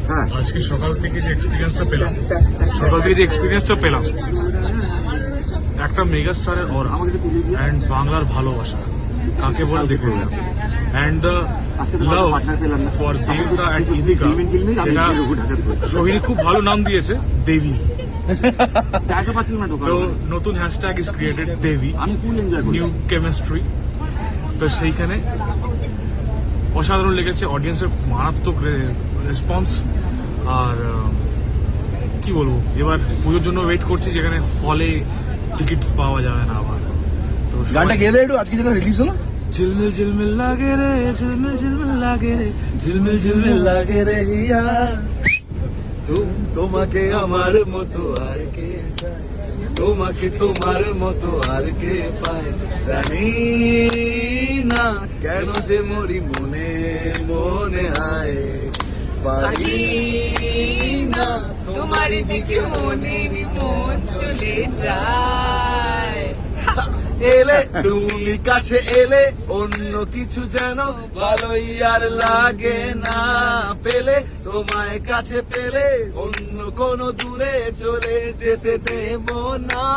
হ্যাঁ, আজকে সকাল থেকে যে এক্সপিরিয়েন্সটা পেলাম একটা মেগা স্টারের অরা অ্যান্ড বাংলার ভালোবাসা কাকে বলে দেখে দিলাম and the love for Devika and ইদিকা, যেটা রোহিণী খুব ভালো নাম দিয়েছে দেবী। তো নতুন hashtag is created Devi new chemistry. তো সেইখানে অসাধারণ লেগেছে, অডিয়েন্সের মারাত্মক রেসপন্স। আর কি বলবো, এবার পুজোর জন্য ওয়েট করছি, যেখানে হলে টিকিট পাওয়া যাবে না আবার। তো গানটা গেলে একটু, আজকে যেটা রিলিজ হলো, ঝিলমিল ঝিলমিল লাগে রে, ঝিলমিল ঝিলমিল লাগে রে, ঝিলমিল ঝিলমিল লাগে রে হিয়া, তোমাকে আমার মতো আর কে চায়, তোমাকে তোমার মতো আর কে পায়, জানি না কেন যে মরি মনে মনে আয়, পারি না তোমার দিকে মনের মন চলে যায়। এলে তুমি কাছে এলে অন্য কিছু যেন ভালোই আর লাগে না, পেলে তোমায় কাছে পেলে অন্য কোনো দূরে চলে যেতে দেব না।